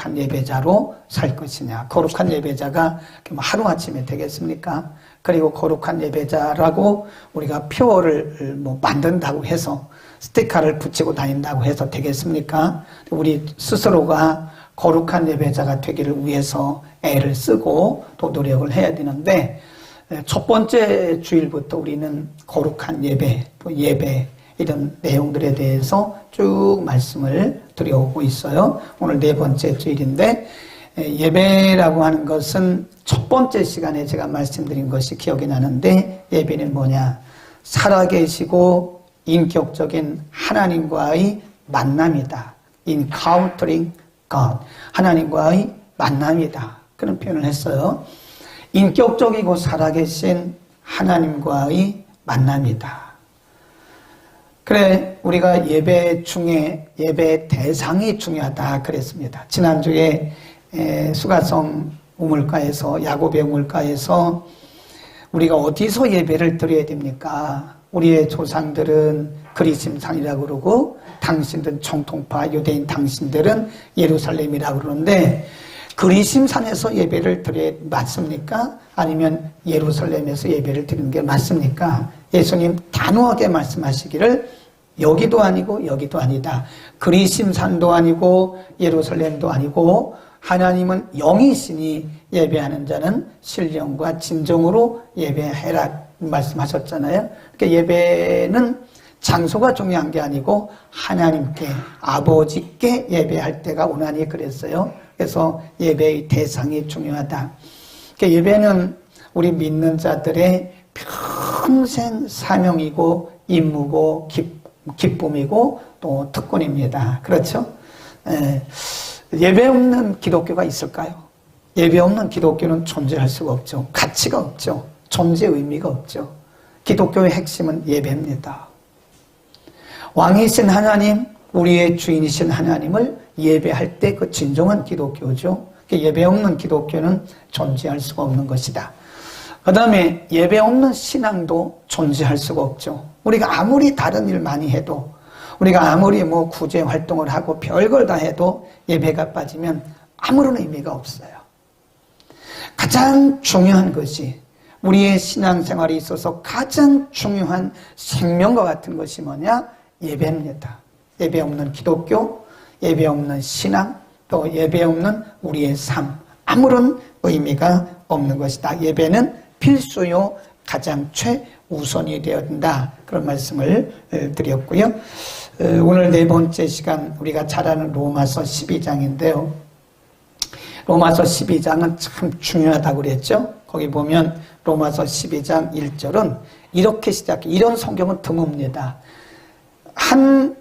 거룩한 예배자로 살 것이냐. 거룩한 예배자가 하루아침에 되겠습니까? 그리고 거룩한 예배자라고 우리가 표어를 만든다고 해서 스티커를 붙이고 다닌다고 해서 되겠습니까? 우리 스스로가 거룩한 예배자가 되기를 위해서 애를 쓰고 또 노력을 해야 되는데, 첫 번째 주일부터 우리는 거룩한 예배, 또 예배 이런 내용들에 대해서 쭉 말씀을 드려오고 있어요. 오늘 네 번째 주일인데, 예배라고 하는 것은 첫 번째 시간에 제가 말씀드린 것이 기억이 나는데, 예배는 뭐냐? 살아계시고 인격적인 하나님과의 만남이다. Encountering God. 하나님과의 만남이다. 그런 표현을 했어요. 인격적이고 살아계신 하나님과의 만남이다. 그래, 우리가 예배 중에 예배 대상이 중요하다 그랬습니다. 지난주에 수가성 우물가에서, 야곱의 우물가에서 우리가 어디서 예배를 드려야 됩니까? 우리의 조상들은 그리심산이라고 그러고, 당신들은 정통파 유대인 당신들은 예루살렘이라고 그러는데, 그리심산에서 예배를 드려야 맞습니까? 아니면 예루살렘에서 예배를 드리는 게 맞습니까? 예수님 단호하게 말씀하시기를 여기도 아니고 여기도 아니다. 그리심산도 아니고 예루살렘도 아니고, 하나님은 영이시니 예배하는 자는 신령과 진정으로 예배해라 말씀하셨잖아요. 그러니까 예배는 장소가 중요한 게 아니고 하나님께, 아버지께 예배할 때가 오나니 그랬어요. 그래서 예배의 대상이 중요하다. 그러니까 예배는 우리 믿는 자들의 평생 사명이고 임무고 기쁨이고 또 특권입니다. 그렇죠? 예배 없는 기독교가 있을까요? 예배 없는 기독교는 존재할 수가 없죠. 가치가 없죠. 존재 의미가 없죠. 기독교의 핵심은 예배입니다. 왕이신 하나님, 우리의 주인이신 하나님을 예배할 때 그 진정한 기독교죠. 예배 없는 기독교는 존재할 수가 없는 것이다. 그 다음에 예배 없는 신앙도 존재할 수가 없죠. 우리가 아무리 다른 일 많이 해도, 우리가 아무리 구제 활동을 하고 별걸 다 해도 예배가 빠지면 아무런 의미가 없어요. 가장 중요한 것이, 우리의 신앙생활에 있어서 가장 중요한 생명과 같은 것이 뭐냐? 예배입니다. 예배 없는 기독교, 예배 없는 신앙, 또 예배 없는 우리의 삶, 아무런 의미가 없는 것이다. 예배는 필수요, 가장 최우선이 되어야 된다. 그런 말씀을 드렸고요. 오늘 네 번째 시간 우리가 잘 아는 로마서 12장인데요. 로마서 12장은 참 중요하다고 그랬죠. 거기 보면 로마서 12장 1절은 이렇게 시작해. 이런 성경은 드뭅니다. 한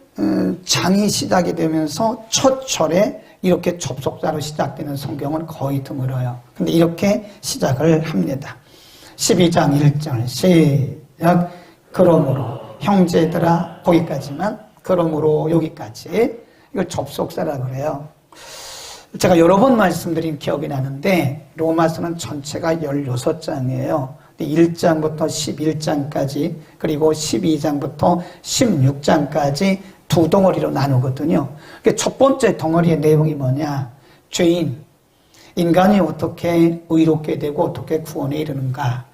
장이 시작이 되면서 첫 절에 이렇게 접속사로 시작되는 성경은 거의 드물어요. 근데 이렇게 시작을 합니다. 12장 1절 시작. 그러므로 형제들아, 거기까지만, 그러므로 여기까지, 이걸 접속사라고 그래요. 제가 여러 번 말씀드린 기억이 나는데, 로마서는 전체가 16장이에요. 1장부터 11장까지, 그리고 12장부터 16장까지 두 덩어리로 나누거든요. 첫 번째 덩어리의 내용이 뭐냐? 죄인, 인간이 어떻게 의롭게 되고 어떻게 구원에 이르는가?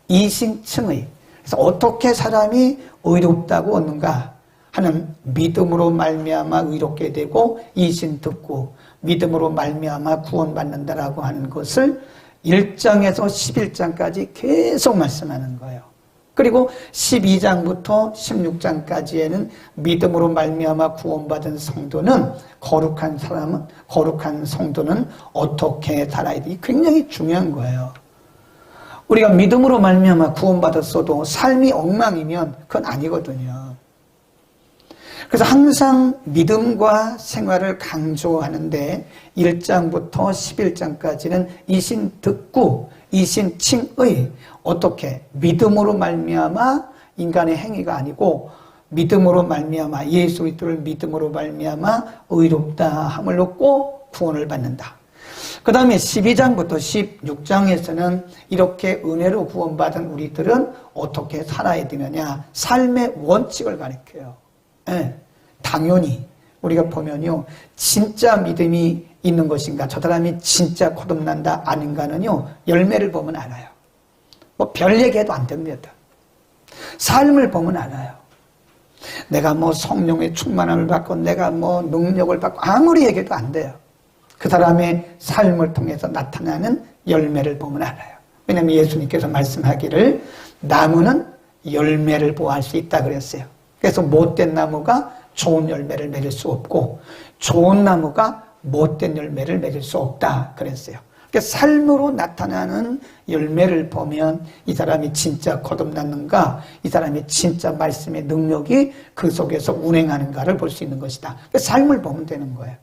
이신층의, 그래서 어떻게 사람이 의롭다고 얻는가 하는, 믿음으로 말미암아 의롭게 되고 이신 듣고 믿음으로 말미암아 구원받는다라고 하는 것을 1장에서 11장까지 계속 말씀하는 거예요. 그리고 12장부터 16장까지에는 믿음으로 말미암아 구원받은 성도는, 거룩한 사람은, 거룩한 성도는 어떻게 살아야 돼? 굉장히 중요한 거예요. 우리가 믿음으로 말미암아 구원받았어도 삶이 엉망이면 그건 아니거든요. 그래서 항상 믿음과 생활을 강조하는데 1장부터 11장까지는 이신 듣고 이신 칭의, 어떻게 믿음으로 말미암아 인간의 행위가 아니고 믿음으로 말미암아, 예수 그리스도를 믿음으로 말미암아 의롭다 함을 얻고 구원을 받는다. 그 다음에 12장부터 16장에서는 이렇게 은혜로 구원받은 우리들은 어떻게 살아야 되느냐, 삶의 원칙을 가르쳐요. 네, 당연히 우리가 보면요, 진짜 믿음이 있는 것인가, 저 사람이 진짜 거듭난다 아닌가는요, 열매를 보면 알아요. 뭐 별 얘기해도 안 됩니다. 삶을 보면 알아요. 내가 뭐 성령의 충만함을 받고 내가 뭐 능력을 받고 아무리 얘기해도 안 돼요. 그 사람의 삶을 통해서 나타나는 열매를 보면 알아요. 왜냐하면 예수님께서 말씀하기를 나무는 열매를 보아할 수 있다 그랬어요. 그래서 못된 나무가 좋은 열매를 맺을 수 없고 좋은 나무가 못된 열매를 맺을 수 없다 그랬어요. 그러니까 삶으로 나타나는 열매를 보면 이 사람이 진짜 거듭났는가, 이 사람이 진짜 말씀의 능력이 그 속에서 운행하는가를 볼 수 있는 것이다. 그러니까 삶을 보면 되는 거예요.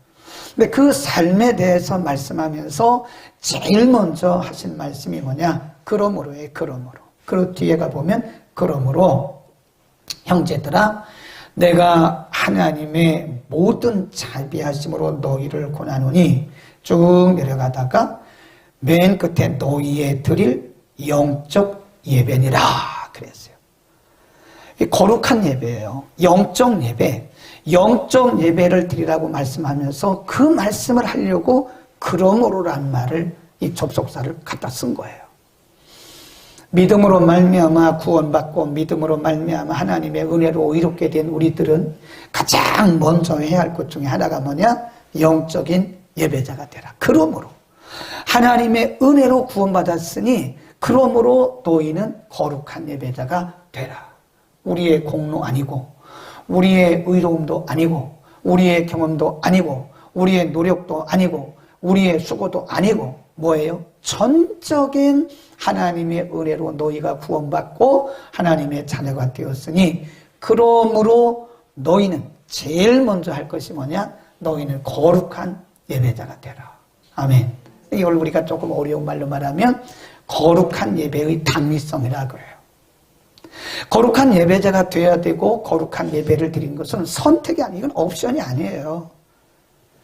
근데 그 삶에 대해서 말씀하면서 제일 먼저 하신 말씀이 뭐냐? 그러므로의 그러므로. 그 뒤에 가보면 그러므로 형제들아 내가 하나님의 모든 자비하심으로 너희를 권하노니 쭉 내려가다가 맨 끝에 너희에 드릴 영적 예배니라 그랬어요. 거룩한 예배예요. 영적 예배. 영적 예배를 드리라고 말씀하면서 그 말씀을 하려고 그러므로란 말을 이 접속사를 갖다 쓴 거예요. 믿음으로 말미암아 구원받고 믿음으로 말미암아 하나님의 은혜로 의롭게 된 우리들은 가장 먼저 해야 할 것 중에 하나가 뭐냐? 영적인 예배자가 되라. 그러므로 하나님의 은혜로 구원받았으니 그러므로 너희는 거룩한 예배자가 되라. 우리의 공로 아니고 우리의 의로움도 아니고 우리의 경험도 아니고 우리의 노력도 아니고 우리의 수고도 아니고 뭐예요? 전적인 하나님의 은혜로 너희가 구원받고 하나님의 자녀가 되었으니 그러므로 너희는 제일 먼저 할 것이 뭐냐? 너희는 거룩한 예배자가 되라. 아멘. 이걸 우리가 조금 어려운 말로 말하면 거룩한 예배의 당위성이라 그래요. 거룩한 예배자가 되어야 되고 거룩한 예배를 드리는 것은 선택이 아니에요. 이건 옵션이 아니에요.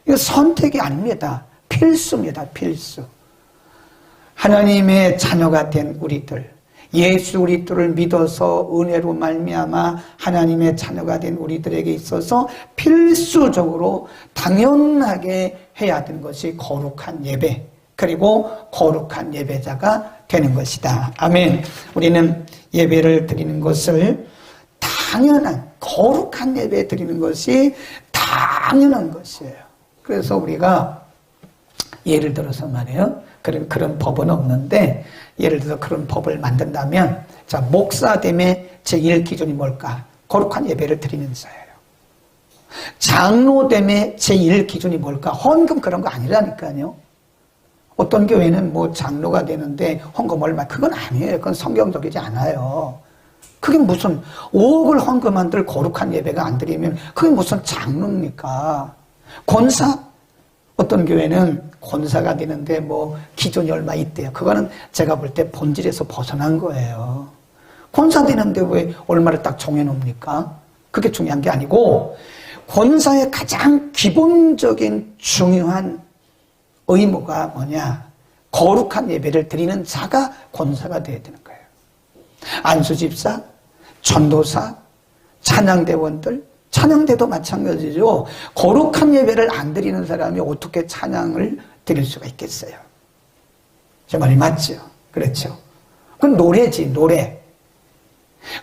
이건 선택이 아닙니다. 필수입니다. 필수. 하나님의 자녀가 된 우리들, 예수 그리스도를 믿어서 은혜로 말미암아 하나님의 자녀가 된 우리들에게 있어서 필수적으로 당연하게 해야 되는 것이 거룩한 예배, 그리고 거룩한 예배자가 되는 것이다. 아멘. 우리는 예배를 드리는 것을 당연한 거룩한 예배 드리는 것이 당연한 것이에요. 그래서 우리가 예를 들어서 말이에요. 그런 법은 없는데 예를 들어서 그런 법을 만든다면 자, 목사됨의 제1기준이 뭘까? 거룩한 예배를 드리는 자예요. 장로됨의 제1기준이 뭘까? 헌금 그런 거 아니라니까요. 어떤 교회는 뭐 장로가 되는데 헌금 얼마, 그건 아니에요. 그건 성경적이지 않아요. 그게 무슨 5억을 헌금한들 거룩한 예배가 안 드리면 그게 무슨 장로입니까? 권사? 어떤 교회는 권사가 되는데 뭐 기준이 얼마 있대요. 그거는 제가 볼 때 본질에서 벗어난 거예요. 권사 되는데 왜 얼마를 딱 정해놓습니까? 그게 중요한 게 아니고 권사의 가장 기본적인 중요한 의무가 뭐냐? 거룩한 예배를 드리는 자가 권사가 되어야 되는 거예요. 안수집사, 전도사, 찬양대원들, 찬양대도 마찬가지죠. 거룩한 예배를 안 드리는 사람이 어떻게 찬양을 드릴 수가 있겠어요? 제 말이 맞죠? 그렇죠. 그건 노래지, 노래.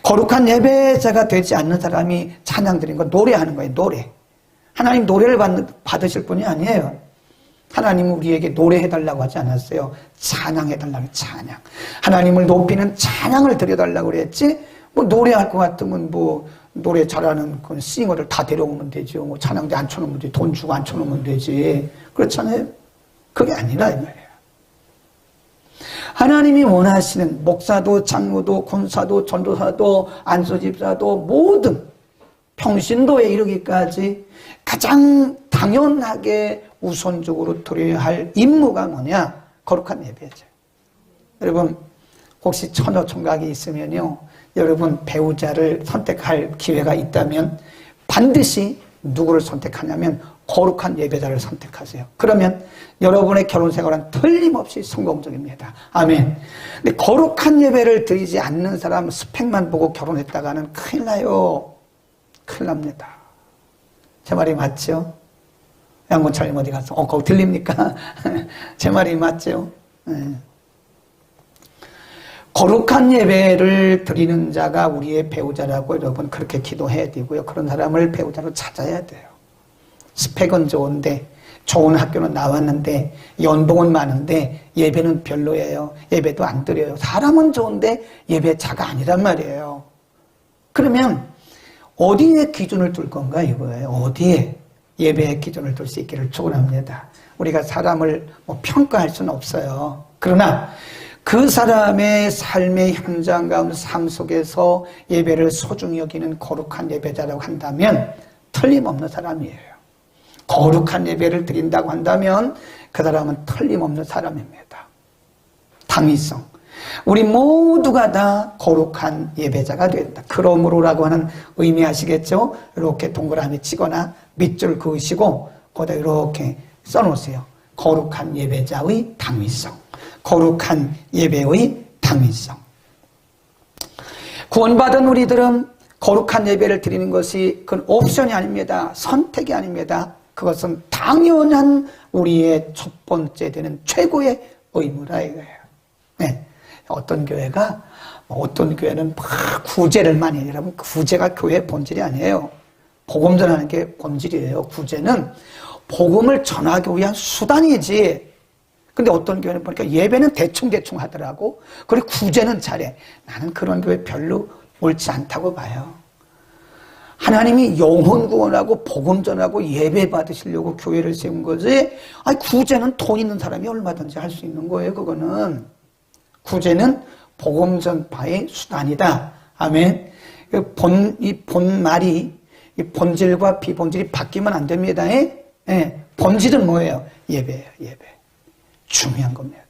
거룩한 예배자가 되지 않는 사람이 찬양 드리는 건 노래하는 거예요, 노래. 하나님 노래를 받으실 분이 아니에요. 하나님은 우리에게 노래해달라고 하지 않았어요. 찬양해달라고, 찬양. 하나님을 높이는 찬양을 드려달라고 그랬지, 뭐 노래할 것 같으면 뭐 노래 잘하는 그 싱어를 다 데려오면 되죠. 뭐 찬양대 앉혀놓으면 되지. 돈 주고 앉혀놓으면 되지. 그렇잖아요. 그게 아니라 이 말이에요. 하나님이 원하시는 목사도 장로도 권사도 전도사도 안수집사도 모든 평신도에 이르기까지 가장 당연하게 우선적으로 드려야 할 임무가 뭐냐? 거룩한 예배죠. 여러분 혹시 처녀 총각이 있으면요, 여러분 배우자를 선택할 기회가 있다면 반드시 누구를 선택하냐면 거룩한 예배자를 선택하세요. 그러면 여러분의 결혼 생활은 틀림없이 성공적입니다. 아멘. 근데 거룩한 예배를 드리지 않는 사람 스펙만 보고 결혼했다가는 큰일 나요. 큰일 납니다. 제 말이 맞죠? 양곤차님 어디 가서 거기 들립니까? 제 말이 맞죠? 거룩한 예배를 드리는 자가 우리의 배우자라고 여러분 그렇게 기도해야 되고요. 그런 사람을 배우자로 찾아야 돼요. 스펙은 좋은데 좋은 학교는 나왔는데 연봉은 많은데 예배는 별로예요. 예배도 안 드려요. 사람은 좋은데 예배자가 아니란 말이에요. 그러면 어디에 기준을 둘 건가 이거예요. 어디에 예배의 기준을 둘 수 있기를 축원합니다. 우리가 사람을 평가할 수는 없어요. 그러나 그 사람의 삶의 현장 가운데 삶 속에서 예배를 소중히 여기는 거룩한 예배자라고 한다면 틀림없는 사람이에요. 거룩한 예배를 드린다고 한다면 그 사람은 틀림없는 사람입니다. 당위성. 우리 모두가 다 거룩한 예배자가 된다. 그러므로라고 하는 의미 아시겠죠? 이렇게 동그라미 치거나 밑줄 그으시고 거기다 이렇게 써놓으세요. 거룩한 예배자의 당위성. 거룩한 예배의 당위성. 구원받은 우리들은 거룩한 예배를 드리는 것이 그건 옵션이 아닙니다. 선택이 아닙니다. 그것은 당연한 우리의 첫 번째 되는 최고의 의무라 이거예요. 네. 어떤 교회는 막 구제를 많이 해요. 여러분, 구제가 교회의 본질이 아니에요. 복음 전하는 게 본질이에요. 구제는 복음을 전하기 위한 수단이지. 근데 어떤 교회는 보니까 예배는 대충 하더라고. 그리고 구제는 잘해. 나는 그런 교회 별로 옳지 않다고 봐요. 하나님이 영혼 구원하고 복음 전하고 예배 받으시려고 교회를 세운 거지. 아니, 구제는 돈 있는 사람이 얼마든지 할 수 있는 거예요. 그거는. 구제는 복음 전파의 수단이다. 아멘. 이 본말이, 이 본질과 비본질이 바뀌면 안 됩니다. 본질은 뭐예요? 예배예요, 예배. 중요한 겁니다.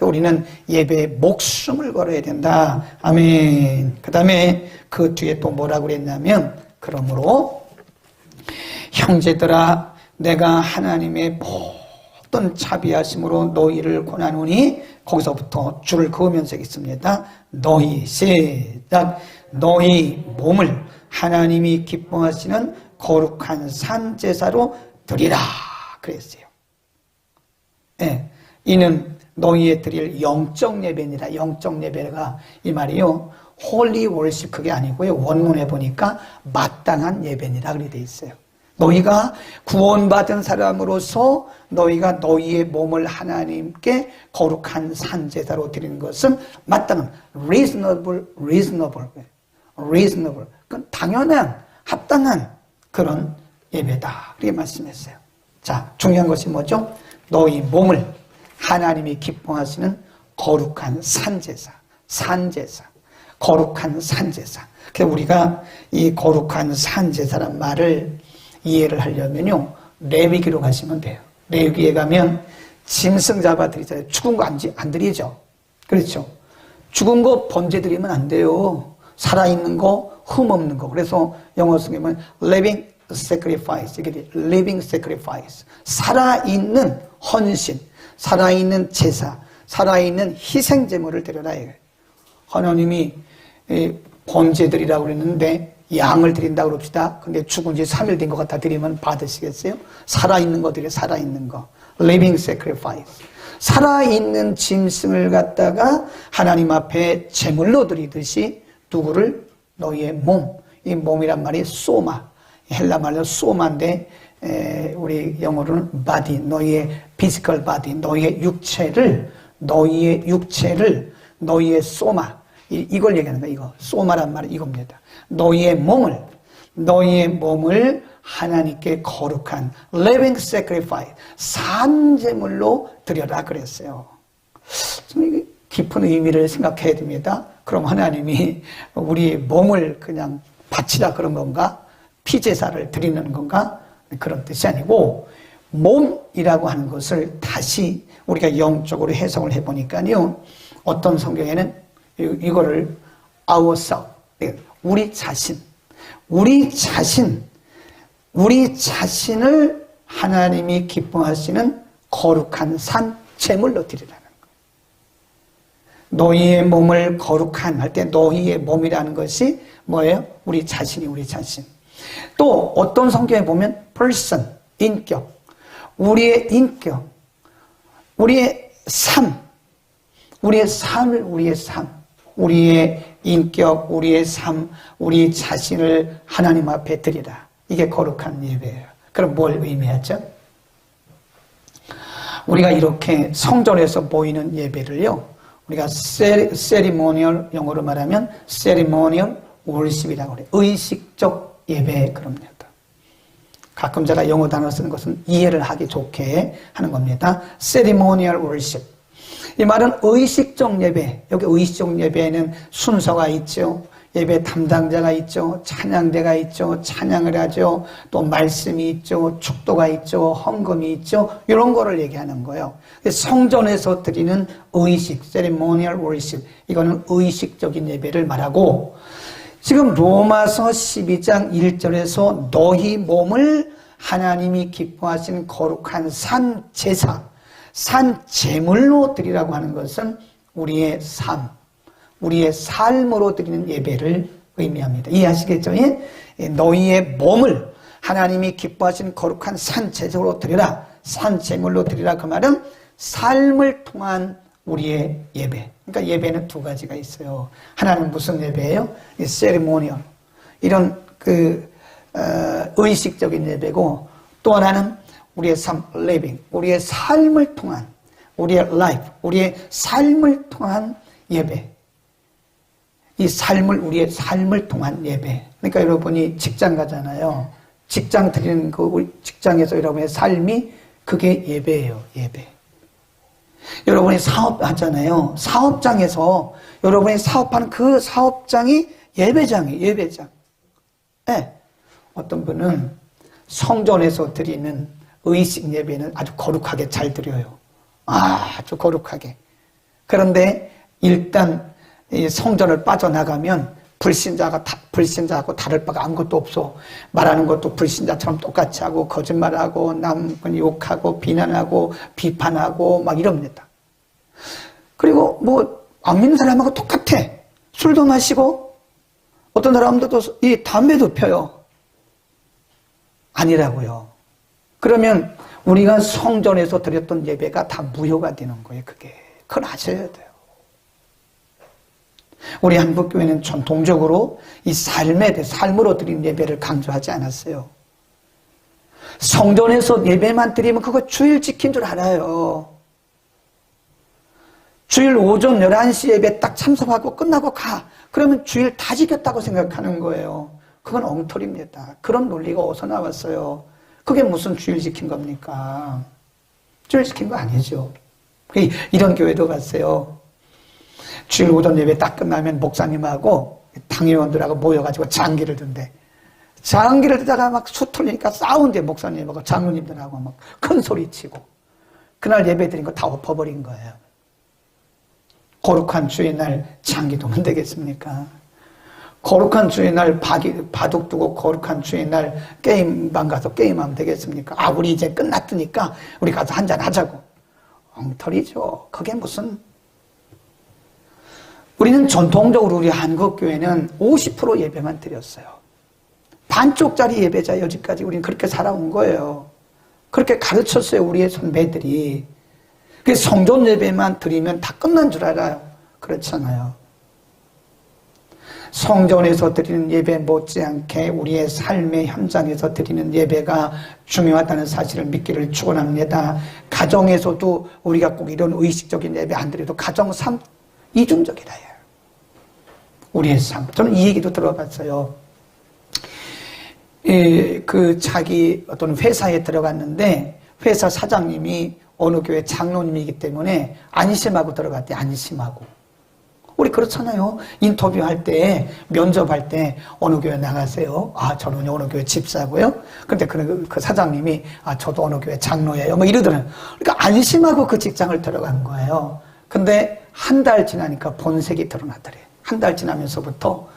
우리는 예배에 목숨을 걸어야 된다. 아멘. 그 다음에 그 뒤에 또 뭐라고 그랬냐면, 그러므로 형제들아 내가 하나님의 모든 자비하심으로 너희를 권하노니 거기서부터 줄을 그으면서 있습니다. 너희 시작 너희 몸을 하나님이 기뻐하시는 거룩한 산 제사로 드리라 그랬어요. 네, 이는 너희의 드릴 영적 예배니라. 영적 예배가 이 말이요 홀리 월십 그게 아니고요. 원문에 보니까 마땅한 예배니라 그렇게 돼 있어요. 너희가 구원받은 사람으로서 너희가 너희의 몸을 하나님께 거룩한 산제사로 드리는 것은 마땅한 reasonable. 그건 당연한 합당한 그런 예배다. 그렇게 말씀했어요. 자, 중요한 것이 뭐죠? 너희 몸을 하나님이 기뻐하시는 거룩한 산제사. 거룩한 산제사. 그래서 우리가 이 거룩한 산제사란 말을 이해를 하려면요, 레위기로 가시면 돼요. 레위기에 가면 짐승 잡아 드리잖아요. 죽은 거 안 드리죠. 그렇죠. 죽은 거 번제 드리면 안 돼요. 살아있는 거, 흠없는 거. 그래서 영어 속에 보면 living sacrifice. 이게 living sacrifice. 살아있는 헌신, 살아있는 제사, 살아있는 희생 제물을 드려라. 하나님이 번제드리라고 그랬는데 양을 드린다고 그럽시다. 근데 죽은 지 3일 된 것 같아 드리면 받으시겠어요? 살아있는 거 드려, 살아있는 거. living sacrifice. 살아있는 짐승을 갖다가 하나님 앞에 제물로 드리듯이 누구를? 너희의 몸. 이 몸이란 말이 소마. 헬라 말로 소마인데 우리 영어로는 body. 너희의 physical body. 너희의 육체를 너희의 소마. 이걸 얘기하는 거야, 이거. 소마란 말은 이겁니다. 너희의 몸을 하나님께 거룩한 living sacrifice, 산제물로 드려라 그랬어요. 좀 깊은 의미를 생각해야 됩니다. 그럼 하나님이 우리 몸을 그냥 바치라 그런 건가? 피제사를 드리는 건가? 그런 뜻이 아니고, 몸이라고 하는 것을 다시 우리가 영적으로 해석을 해보니까요, 어떤 성경에는 이거를 ourself, 우리 자신을 하나님이 기뻐하시는 거룩한 산 제물로 드리라는 거예요. 너희의 몸을 거룩한 할 때 너희의 몸이라는 것이 뭐예요? 우리 자신. 또 어떤 성경에 보면 person, 인격, 우리의 인격, 우리의 삶, 우리의 삶을 우리의 인격, 우리의 삶, 우리 자신을 하나님 앞에 드리라. 이게 거룩한 예배예요. 그럼 뭘 의미하죠? 우리가 이렇게 성전에서 보이는 예배를요, 우리가 세리모니얼, 영어로 말하면 세리모니얼 월십이라고 그래요. 의식적 예배, 그럽니다. 가끔 제가 영어 단어 쓰는 것은 이해를 하기 좋게 하는 겁니다. 세리모니얼 월십. 이 말은 의식적 예배. 여기 의식적 예배에는 순서가 있죠. 예배 담당자가 있죠. 찬양대가 있죠. 찬양을 하죠. 또 말씀이 있죠. 축도가 있죠. 헌금이 있죠. 이런 거를 얘기하는 거예요. 성전에서 드리는 의식, 세리모니얼 월십. 이거는 의식적인 예배를 말하고, 지금 로마서 12장 1절에서 너희 몸을 하나님이 기뻐하신 거룩한 산 제사, 산 제물로 드리라고 하는 것은 우리의 삶, 우리의 삶으로 드리는 예배를 의미합니다. 이해하시겠죠? 예? 너희의 몸을 하나님이 기뻐하신 거룩한 산 제사로 드리라, 산 제물로 드리라. 그 말은 삶을 통한 우리의 예배. 그러니까 예배는 두 가지가 있어요. 하나는 무슨 예배예요? 세리모니얼, 이런 의식적인 예배고, 또 하나는 우리의 삶, living, 우리의 삶을 통한, 우리의 life, 우리의 삶을 통한 예배. 이 삶을, 우리의 삶을 통한 예배. 그러니까 여러분이 직장 가잖아요. 직장 드리는 그 직장에서 여러분의 삶이, 그게 예배예요. 예배. 여러분이 사업하잖아요. 사업장에서 여러분이 사업하는 그 사업장이 예배장이에요. 예배장. 네. 어떤 분은 성전에서 드리는 의식 예배는 아주 거룩하게 잘 드려요. 아주 거룩하게. 그런데 일단 이 성전을 빠져나가면 불신자하고 다를 바가 아무것도 없어. 말하는 것도 불신자처럼 똑같이 하고, 거짓말하고, 남은 욕하고, 비난하고, 비판하고, 막 이럽니다. 그리고 안 믿는 사람하고 똑같아. 술도 마시고, 어떤 사람들도 이 담배도 펴요. 아니라고요. 그러면 우리가 성전에서 드렸던 예배가 다 무효가 되는 거예요. 그걸 아셔야 돼요. 우리 한국교회는 전통적으로 이 삶으로 드린 예배를 강조하지 않았어요. 성전에서 예배만 드리면 그거 주일 지킨 줄 알아요. 주일 오전 11시 예배 딱 참석하고 끝나고 가. 그러면 주일 다 지켰다고 생각하는 거예요. 그건 엉터리입니다. 그런 논리가 어디서 나왔어요? 그게 무슨 주일 지킨 겁니까? 주일 지킨 거 아니죠. 이런 교회도 갔어요. 주일 오전 예배 딱 끝나면 목사님하고 당회원들하고 모여가지고 장기를 든대. 장기를 들다가 막 수틀리니까 싸운대. 목사님하고 장로님들하고 막 큰 소리 치고. 그날 예배 드린 거 다 엎어버린 거예요. 거룩한 주의 날 장기 두면 되겠습니까? 거룩한 주의 날 바둑 두고 거룩한 주의 날 게임방 가서 게임하면 되겠습니까? 우리 이제 끝났으니까 우리 가서 한잔 하자고. 엉터리죠. 그게 무슨. 우리는 전통적으로 우리 한국교회는 50% 예배만 드렸어요. 반쪽짜리 예배자 여지까지 우리는 그렇게 살아온 거예요. 그렇게 가르쳤어요. 우리의 선배들이. 그래서 성전 예배만 드리면 다 끝난 줄 알아요. 그렇잖아요. 성전에서 드리는 예배 못지않게 우리의 삶의 현장에서 드리는 예배가 중요하다는 사실을 믿기를 축원합니다. 가정에서도 우리가 꼭 이런 의식적인 예배 안 드려도 가정 삶 이중적이라 해요. 우리의 삶. 저는 이 얘기도 들어봤어요. 자기 어떤 회사에 들어갔는데 회사 사장님이 어느 교회 장로님이기 때문에 안심하고 들어갔대. 안심하고. 우리 그렇잖아요. 인터뷰할 때, 면접할 때 어느 교회 나가세요? 저는 어느 교회 집사고요. 근데 그 사장님이 저도 어느 교회 장로예요. 뭐 이러더라고요. 그러니까 안심하고 그 직장을 들어간 거예요. 근데 한 달 지나니까 본색이 드러나더래. 한 달 지나면서부터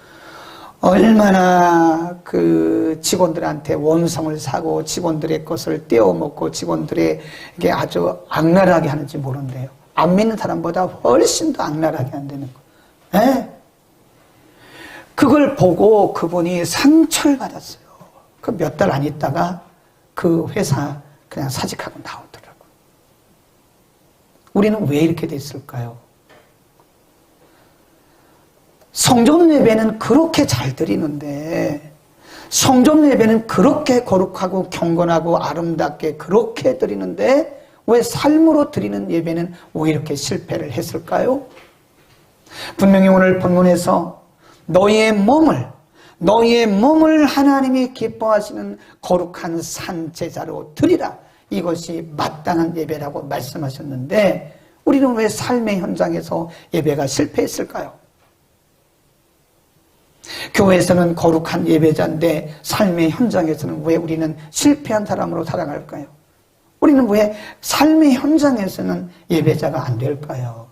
얼마나 그 직원들한테 원성을 사고 직원들의 것을 떼어먹고 직원들에게 아주 악랄하게 하는지 모른대요. 안 믿는 사람보다 훨씬 더 악랄하게 한다는 거. 네? 그걸 보고 그분이 상처를 받았어요. 그 몇 달 안 있다가 그 회사 그냥 사직하고 나오더라고요. 우리는 왜 이렇게 됐을까요? 성전 예배는 그렇게 잘 드리는데, 성전 예배는 그렇게 거룩하고 경건하고 아름답게 그렇게 드리는데 왜 삶으로 드리는 예배는 왜 이렇게 실패를 했을까요? 분명히 오늘 본문에서 너희의 몸을 하나님이 기뻐하시는 거룩한 산제사로 드리라, 이것이 마땅한 예배라고 말씀하셨는데 우리는 왜 삶의 현장에서 예배가 실패했을까요? 교회에서는 거룩한 예배자인데 삶의 현장에서는 왜 우리는 실패한 사람으로 살아갈까요? 우리는 왜 삶의 현장에서는 예배자가 안 될까요?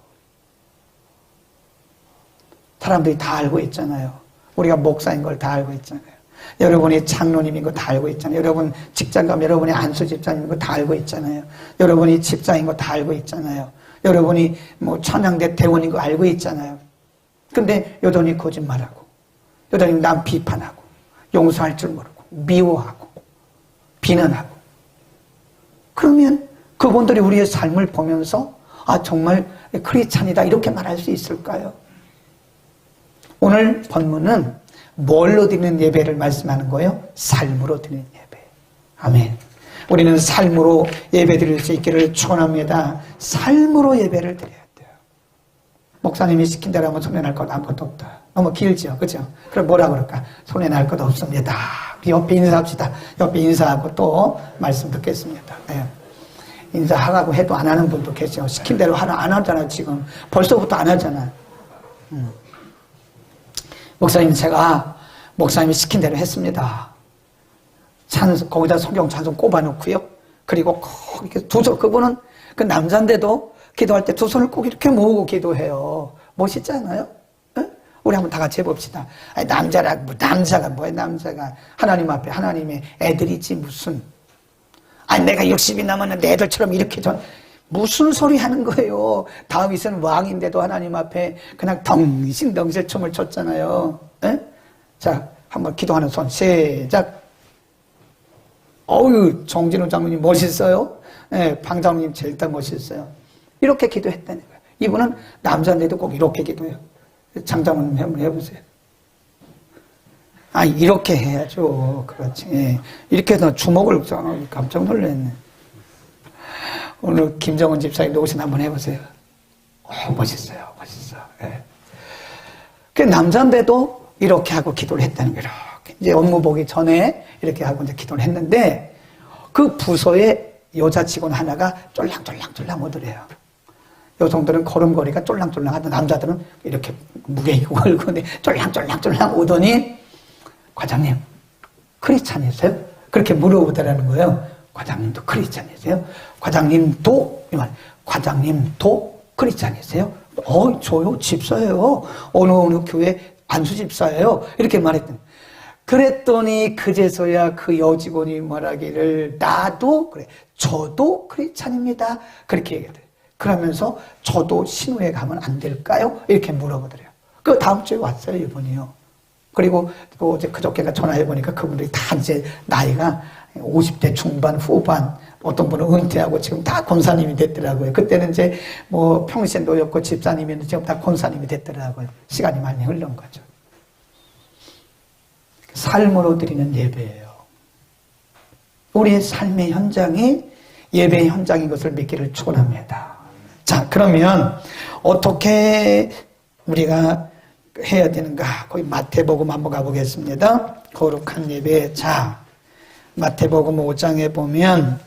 사람들이 다 알고 있잖아요. 우리가 목사인 걸 다 알고 있잖아요. 여러분이 장로님인 거 다 알고 있잖아요. 여러분 직장 가면 여러분이 안수 집사님인 거 다 알고 있잖아요. 여러분이 집사인 거 다 알고 있잖아요. 여러분이 뭐 천양대 대원인 거 알고 있잖아요. 근데 여전히 거짓말하고, 여전히 남 비판하고, 용서할 줄 모르고, 미워하고, 비난하고. 그러면 그분들이 우리의 삶을 보면서 아, 정말 크리스찬이다 이렇게 말할 수 있을까요? 오늘 본문은 뭘로 드리는 예배를 말씀하는 거예요? 삶으로 드리는 예배. 아멘. 우리는 삶으로 예배 드릴 수 있기를 축원합니다. 삶으로 예배를 드려야 돼요. 목사님이 시킨 대로 하면 손해 날 것 아무것도 없다. 너무 길죠, 그죠? 그럼 뭐라 그럴까? 손해 날 것 없습니다. 옆에 인사합시다. 옆에 인사하고 또 말씀 듣겠습니다. 네. 인사하라고 해도 안 하는 분도 계세요. 시킨 대로 하라 안 하잖아. 지금 벌써부터 안 하잖아. 목사님, 제가 목사님이 시킨 대로 했습니다. 거기다 성경 찬송 꼽아놓고요. 그리고 꼭 이렇게 그분은 그 남자인데도 기도할 때 두 손을 꼭 이렇게 모으고 기도해요. 멋있지 않아요? 응? 우리 한번 다 같이 해봅시다. 아니, 남자가 뭐야, 남자가. 하나님 앞에 하나님의 애들이지, 무슨. 아니, 내가 60이 남았는데 애들처럼 이렇게 무슨 소리 하는 거예요. 다윗은 왕인데도 하나님 앞에 그냥 덩실덩실 춤을 췄잖아요. 에? 자, 한번 기도하는 손 시작. 어우, 정진호 장로님 멋있어요. 예, 방 장로님 제일 다 멋있어요. 이렇게 기도했다는 거예요. 이분은 남자인데도 꼭 이렇게 기도해요. 장 장로님 한번 해보세요. 아, 이렇게 해야죠. 그렇지. 예. 이렇게 해서 주먹을 깜짝 놀랐네. 오늘 김정은 집사님 노신 한번 해보세요. 멋있어요. 멋있어. 예. 그 남자인데도 이렇게 하고 기도를 했다는 거예요. 이렇게. 이제 업무 보기 전에 이렇게 하고 이제 기도를 했는데 그 부서에 여자 직원 하나가 쫄랑쫄랑 오더래요. 여성들은 걸음걸이가 쫄랑쫄랑 하던 남자들은 이렇게 무게 있고 걸고 쫄랑쫄랑 오더니 과장님, 크리스찬이세요? 그렇게 물어보더라는 거예요. 과장님도 크리스찬이세요? 과장님도, 이 말, 과장님도 크리스찬이세요? 저요? 집사예요. 어느 교회 안수 집사예요. 이렇게 말했더니. 그랬더니 그제서야 그 여직원이 말하기를 나도 그래, 저도 크리스찬입니다. 그렇게 얘기하더래요. 그러면서 저도 신우에 가면 안 될까요? 이렇게 물어보더래요. 그 다음 주에 왔어요, 이분이요. 그리고 또 어제 그저께가 전화해보니까 그분들이 다 이제 나이가 50대 중반, 후반, 어떤 분은 은퇴하고 지금 다 권사님이 됐더라고요. 그때는 이제 뭐 평신도였고 집사님이었는데 지금 다 권사님이 됐더라고요. 시간이 많이 흘른 거죠. 삶으로 드리는 예배예요. 우리의 삶의 현장이 예배의 현장인 것을 믿기를 축원합니다. 자, 그러면 어떻게 우리가 해야 되는가? 거기 마태복음 한번 가보겠습니다. 거룩한 예배. 자, 마태복음 5장에 보면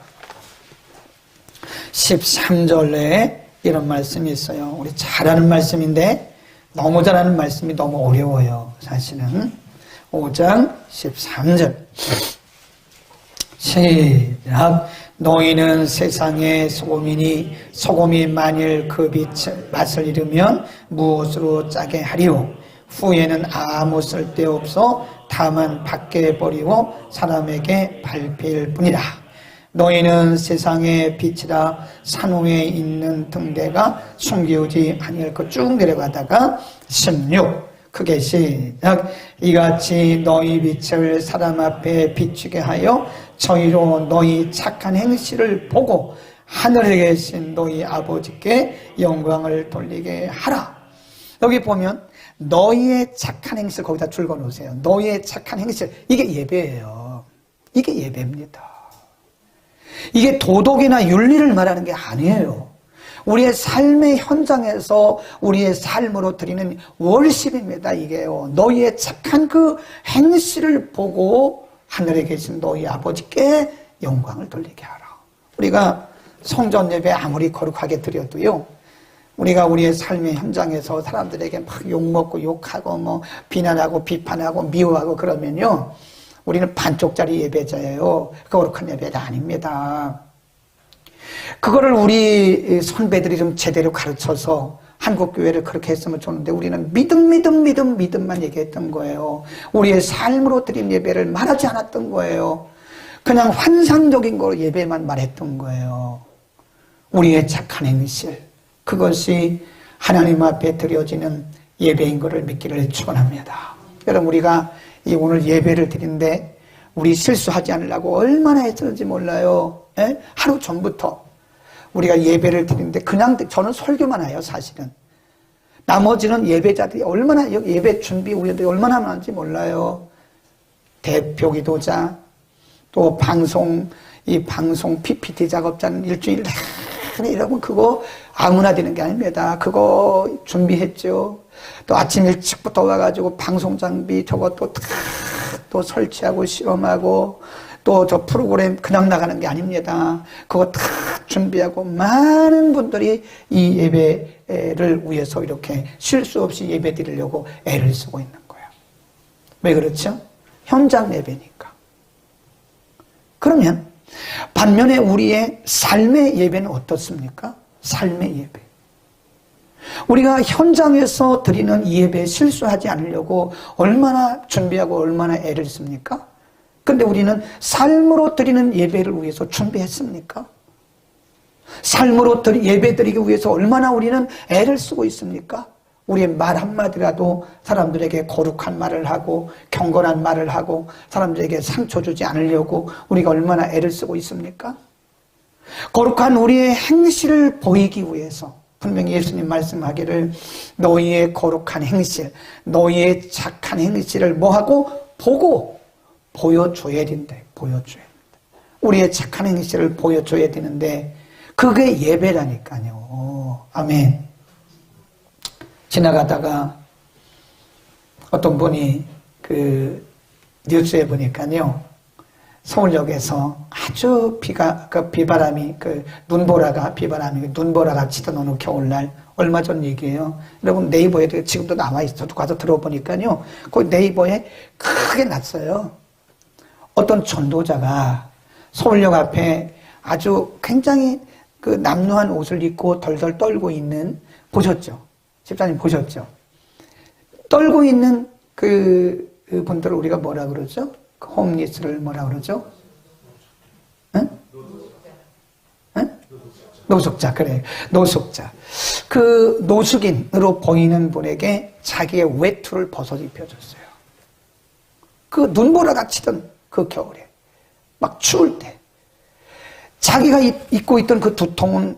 13절에 이런 말씀이 있어요. 우리 잘 아는 말씀인데 너무 잘 아는 말씀이 너무 어려워요. 사실은 5장 13절 시작. 너희는 세상의 소금이니 소금이 만일 그 빛을 맛을 잃으면 무엇으로 짜게 하리요? 후에는 아무 쓸데없어 다만 밖에 버리고 사람에게 밟힐 뿐이라. 너희는 세상의 빛이라. 산 위에 있는 등대가 숨기우지 아니할 것 쭉 내려가다가 16. 크게 시작. 이같이 너희 빛을 사람 앞에 비추게 하여 저희로 너희 착한 행실을 보고 하늘에 계신 너희 아버지께 영광을 돌리게 하라. 여기 보면 너희의 착한 행실 거기다 줄거 놓으세요. 너희의 착한 행실. 이게 예배예요. 이게 예배입니다. 이게 도덕이나 윤리를 말하는 게 아니에요. 우리의 삶의 현장에서 우리의 삶으로 드리는 월십입니다. 이게요. 너희의 착한 그 행실을 보고 하늘에 계신 너희 아버지께 영광을 돌리게 하라. 우리가 성전 예배 아무리 거룩하게 드려도요, 우리가 우리의 삶의 현장에서 사람들에게 막 욕먹고 욕하고 뭐 비난하고 비판하고 미워하고 그러면요, 우리는 반쪽짜리 예배자예요. 거룩한 예배가 아닙니다. 그거를 우리 선배들이 좀 제대로 가르쳐서 한국교회를 그렇게 했으면 좋은데 우리는 믿음만 얘기했던 거예요. 우리의 삶으로 드린 예배를 말하지 않았던 거예요. 그냥 환상적인 거로 예배만 말했던 거예요. 우리의 착한 행실, 그것이 하나님 앞에 드려지는 예배인 것을 믿기를 축원합니다. 여러분, 우리가 이 오늘 예배를 드리는데 우리 실수하지 않으려고 얼마나 했는지 몰라요. 예? 하루 전부터 우리가 예배를 드리는데 그냥 저는 설교만 해요. 사실은 나머지는 예배자들이 얼마나 예배 준비 우리들이 얼마나 많은지 몰라요. 대표 기도자, 또 이 방송 PPT 작업자는 일주일 내내 이러면 그거 아무나 되는 게 아닙니다. 그거 준비했죠. 또 아침 일찍부터 와가지고 방송 장비 저것도 또 설치하고 실험하고 또 저 프로그램 그냥 나가는 게 아닙니다. 그거 다 준비하고 많은 분들이 이 예배를 위해서 이렇게 쉴 수 없이 예배 드리려고 애를 쓰고 있는 거예요. 왜 그렇죠? 현장 예배니까. 그러면 반면에 우리의 삶의 예배는 어떻습니까? 삶의 예배. 우리가 현장에서 드리는 이 예배에 실수하지 않으려고 얼마나 준비하고 얼마나 애를 씁니까? 근데 우리는 삶으로 드리는 예배를 위해서 준비했습니까? 삶으로 예배 드리기 위해서 얼마나 우리는 애를 쓰고 있습니까? 우리의 말 한마디라도 사람들에게 거룩한 말을 하고 경건한 말을 하고 사람들에게 상처 주지 않으려고 우리가 얼마나 애를 쓰고 있습니까? 거룩한 우리의 행실을 보이기 위해서 분명히 예수님 말씀하기를 너희의 거룩한 행실, 너희의 착한 행실을 뭐하고? 보고 보여줘야 된대. 보여줘야 된다. 우리의 착한 행실을 보여줘야 되는데 그게 예배라니까요. 아멘. 지나가다가 어떤 분이 그 뉴스에 보니까요, 서울역에서 아주 비바람이 눈보라가 치던 어느 겨울날, 얼마 전 얘기예요. 여러분 네이버에 지금도 나와 있어도 가서 들어보니까요, 그 네이버에 크게 났어요. 어떤 전도자가 서울역 앞에 아주 굉장히 그 남루한 옷을 입고 덜덜 떨고 있는, 보셨죠? 집사님 보셨죠? 떨고 있는 그 분들을 우리가 뭐라 그러죠? 그 홈리스를 뭐라 그러죠? 응? 응? 노숙자, 그래. 노숙자. 그 노숙인으로 보이는 분에게 자기의 외투를 벗어 입혀줬어요. 그 눈보라가 치던 그 겨울에, 막 추울 때, 자기가 입고 있던 그 두통은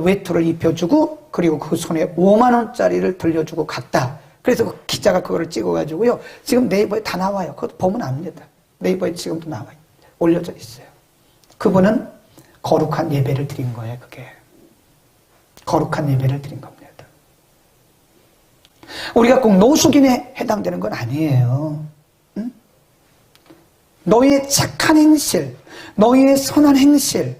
외투를 입혀주고, 그리고 그 손에 5만 원짜리를 들려주고 갔다. 그래서 그 기자가 그거를 찍어가지고요, 지금 네이버에 다 나와요. 그것도 보면 압니다. 네이버에 지금도 나와요. 올려져 있어요. 그분은 거룩한 예배를 드린 거예요. 그게 거룩한 예배를 드린 겁니다. 우리가 꼭 노숙인에 해당되는 건 아니에요. 응? 너희의 착한 행실, 너희의 선한 행실,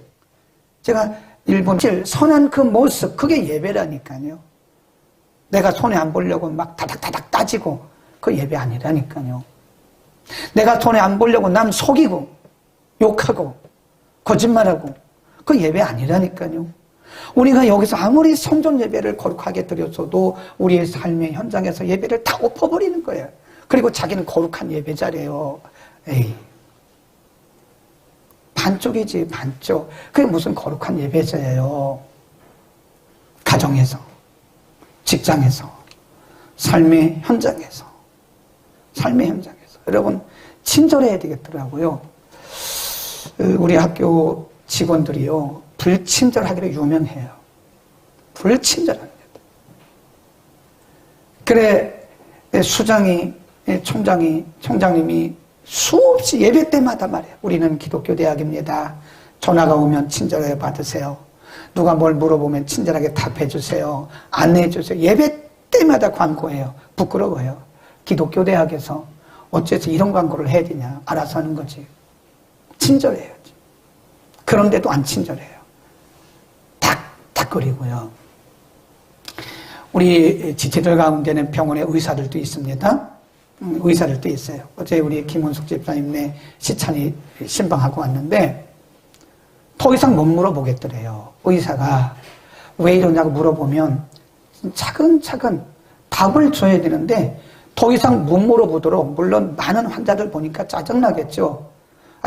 제가 일본 선한 그 모습, 그게 예배라니까요. 내가 손해 안 보려고 막 다닥다닥 따지고, 그 예배 아니라니까요. 내가 손해 안 보려고 남 속이고 욕하고 거짓말하고, 그 예배 아니라니까요. 우리가 여기서 아무리 성전 예배를 거룩하게 드렸어도 우리의 삶의 현장에서 예배를 다 엎어버리는 거예요. 그리고 자기는 거룩한 예배자래요. 에이, 반쪽이지, 반쪽. 그게 무슨 거룩한 예배자예요. 가정에서, 직장에서, 삶의 현장에서. 여러분, 친절해야 되겠더라고요. 우리 학교 직원들이요, 불친절하기로 유명해요. 불친절합니다. 그래, 수장이, 총장님이 수없이 예배 때마다 말해요. 우리는 기독교 대학입니다. 전화가 오면 친절하게 받으세요. 누가 뭘 물어보면 친절하게 답해 주세요. 안내해 주세요. 예배 때마다 광고해요. 부끄러워요. 기독교 대학에서 어째서 이런 광고를 해야 되냐. 알아서 하는 거지. 친절해야지. 그런데도 안 친절해요. 탁거리고요. 우리 지체들 가운데는 병원에 의사들도 있습니다. 의사들도 있어요. 어제 우리 김원숙 집사님네 시찬이 신방하고 왔는데 더 이상 못 물어보겠더래요. 의사가 왜 이러냐고 물어보면 차근차근 답을 줘야 되는데 더 이상 못 물어보도록, 물론 많은 환자들 보니까 짜증나겠죠.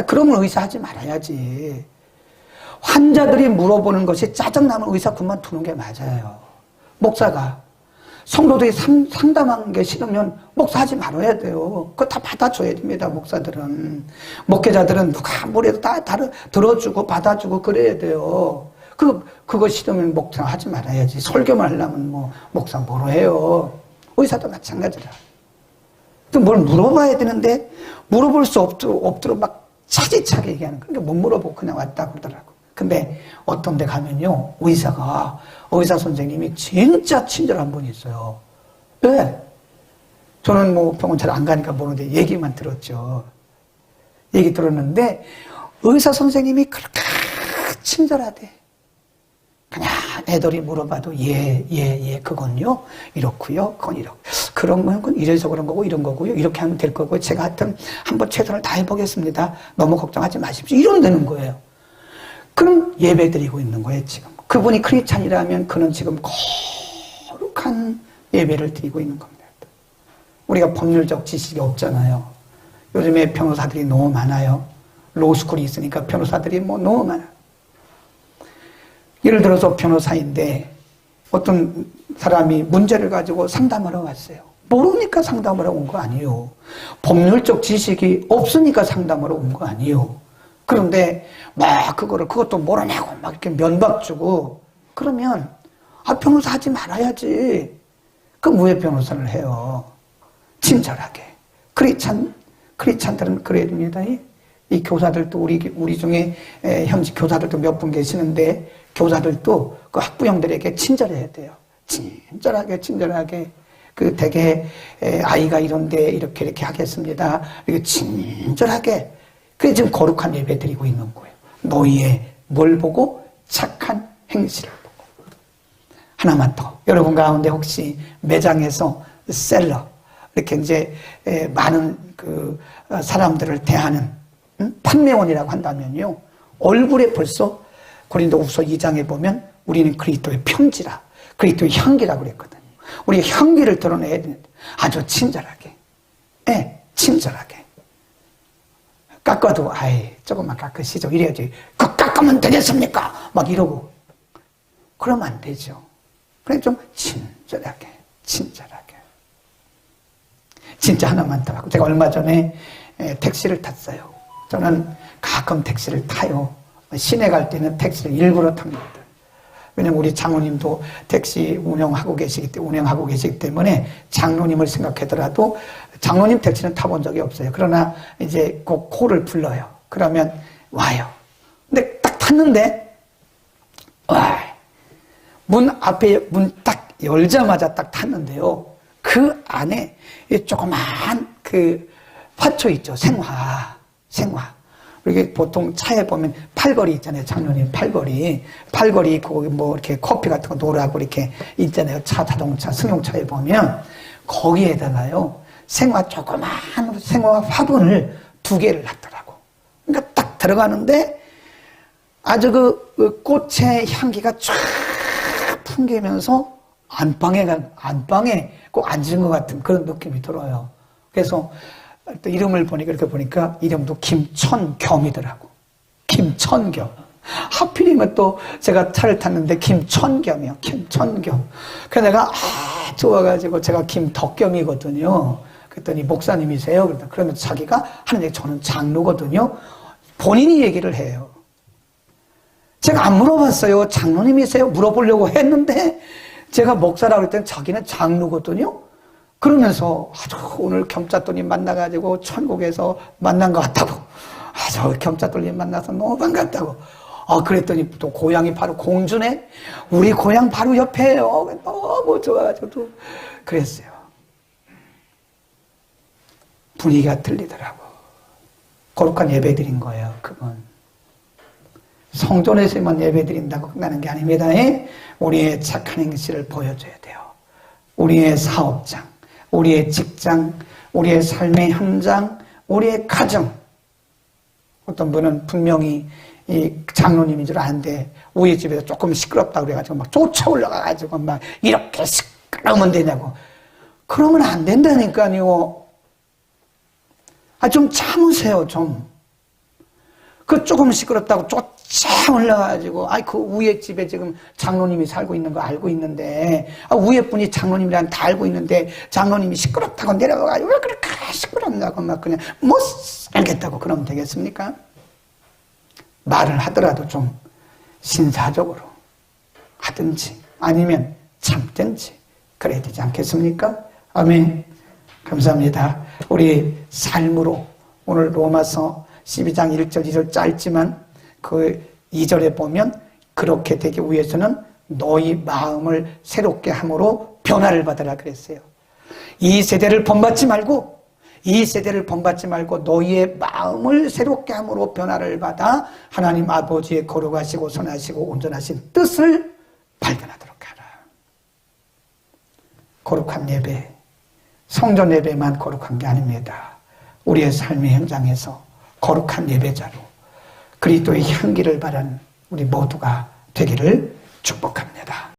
그러면 의사 하지 말아야지. 환자들이 물어보는 것이 짜증나면 의사 그만두는 게 맞아요. 목사가 성도들이 상담하는 게 싫으면 목사하지 말아야 돼요. 그거 다 받아줘야 됩니다. 목사들은. 목회자들은 누가 뭐래도 다 들어주고 받아주고 그래야 돼요. 그거 싫으면 목사하지 말아야지. 설교만 하려면 뭐 목사 뭐로 해요. 의사도 마찬가지라. 또 뭘 물어봐야 되는데 물어볼 수 없도록 막 차지차게 얘기하는 거예요. 못 물어보고 그냥 왔다 그러더라고. 근데 어떤 데 가면요, 의사 선생님이 진짜 친절한 분이 있어요. 왜? 저는 뭐 병원 잘 안 가니까 모르는데 얘기만 들었죠. 얘기 들었는데 의사 선생님이 그렇게 친절하대. 그냥 애들이 물어봐도 예, 그건요, 이렇고요, 그건 이렇고. 그런 건 이래서 그런 거고, 이런 거고요, 이렇게 하면 될 거고요. 제가 하여튼 한번 최선을 다해보겠습니다. 너무 걱정하지 마십시오. 이러면 되는 거예요. 그럼 예배 드리고 있는 거예요, 지금. 그분이 크리스찬이라면 그는 지금 거룩한 예배를 드리고 있는 겁니다. 우리가 법률적 지식이 없잖아요. 요즘에 변호사들이 너무 많아요. 로스쿨이 있으니까 변호사들이 뭐 너무 많아요. 예를 들어서 변호사인데 어떤 사람이 문제를 가지고 상담하러 왔어요. 모르니까 상담하러 온 거 아니에요. 법률적 지식이 없으니까 상담하러 온 거 아니에요. 그런데 막 그것도 모르냐고 막 이렇게 면박 주고 그러면 변호사 하지 말아야지. 그럼 왜 변호사를 해요? 친절하게. 크리스찬들은 그래야 됩니다. 이 교사들도 우리 중에 현직 교사들도 몇 분 계시는데 교사들도 그 학부형들에게 친절해야 돼요. 친절하게 그 되게 아이가 이런데 이렇게 하겠습니다. 이렇게 친절하게. 그게 지금 거룩한 예배 드리고 있는 거예요. 너희의 뭘 보고? 착한 행실을 보고. 하나만 더. 여러분 가운데 혹시 매장에서 셀러 이렇게 이제 많은 그 사람들을 대하는 판매원이라고 한다면요. 얼굴에 벌써 고린도후서 2장에 보면 우리는 그리스도의 편지라, 그리스도의 향기라고 그랬거든요. 우리의 향기를 드러내야 되는데 아주 친절하게, 친절하게. 깎아도 조금만 깎으시죠. 이래야지. 그 깎으면 되겠습니까? 막 이러고. 그러면 안 되죠. 그래 좀 친절하게. 진짜 하나만 더 하고. 제가 얼마 전에 택시를 탔어요. 저는 가끔 택시를 타요. 시내 갈 때는 택시를 일부러 탑니다. 왜냐면 우리 장로님도 택시 운영하고 계시기 때문에 장로님을 생각하더라도 장로님 택시는 타본 적이 없어요. 그러나 이제 꼭 코를 불러요. 그러면 와요. 근데 딱 탔는데 문 앞에 문 딱 열자마자 딱 탔는데요. 그 안에 조그마한 그 화초 있죠. 생화. 이게 보통 차에 보면 팔걸이 있잖아요. 장로님 팔걸이 거기 뭐 이렇게 커피 같은 거 놓으라고 이렇게 있잖아요. 자동차, 승용차에 보면 거기에다가요. 조그마한 생화 화분을 2개를 놨더라고. 그러니까 딱 들어가는데 아주 그 꽃의 향기가 쫙 풍기면서 안방에 꼭 앉은 것 같은 그런 느낌이 들어요. 그래서 또 이름을 보니까 이름도 김천겸이더라고. 김천겸. 하필이면 또 제가 차를 탔는데 김천겸이요. 김천겸. 그래서 내가 좋아가지고 제가 김덕겸이거든요. 그랬더니 목사님이세요. 그러면 자기가 하는 얘기, 저는 장로거든요. 본인이 얘기를 해요. 제가 안 물어봤어요. 장로님이세요? 물어보려고 했는데 제가 목사라고 했더니 자기는 장로거든요. 그러면서 오늘 겸자또님 만나가지고 천국에서 만난 것 같다고. 저 겸자또님 만나서 너무 반갑다고. 그랬더니 또 고향이 바로 공주네. 우리 고향 바로 옆에요. 너무 좋아가지고 또 그랬어요. 분위기가 틀리더라고. 거룩한 예배 드린 거예요. 그건 성전에서만 예배 드린다고 끝나는 게 아닙니다. 우리의 착한 행실을 보여줘야 돼요. 우리의 사업장, 우리의 직장, 우리의 삶의 현장, 우리의 가정. 어떤 분은 분명히 이 장로님인 줄 아는데 우리 집에서 조금 시끄럽다고 그래가지고 막 쫓아 올라가가지고 막 이렇게 시끄러우면 되냐고. 그러면 안 된다니까요. 좀 참으세요, 좀. 그 조금 시끄럽다고 쫓아 올라가가지고, 그 위에 집에 지금 장로님이 살고 있는 거 알고 있는데, 위에 분이 장로님이란 다 알고 있는데, 장로님이 시끄럽다고 내려가가지고, 왜 그렇게 시끄럽냐고 막 그냥 못 살겠다고 그러면 되겠습니까? 말을 하더라도 좀 신사적으로 하든지, 아니면 참든지, 그래야 되지 않겠습니까? 아멘. 감사합니다. 우리 삶으로 오늘 로마서 12장 1절 2절 짧지만 그 2절에 보면 그렇게 되기 위해서는 너희 마음을 새롭게 함으로 변화를 받으라 그랬어요. 이 세대를 본받지 말고 너희의 마음을 새롭게 함으로 변화를 받아 하나님 아버지의 거룩하시고 선하시고 온전하신 뜻을 발견하도록 하라. 거룩한 예배, 성전 예배만 거룩한 게 아닙니다. 우리의 삶의 현장에서 거룩한 예배자로 그리스도의 향기를 바라는 우리 모두가 되기를 축복합니다.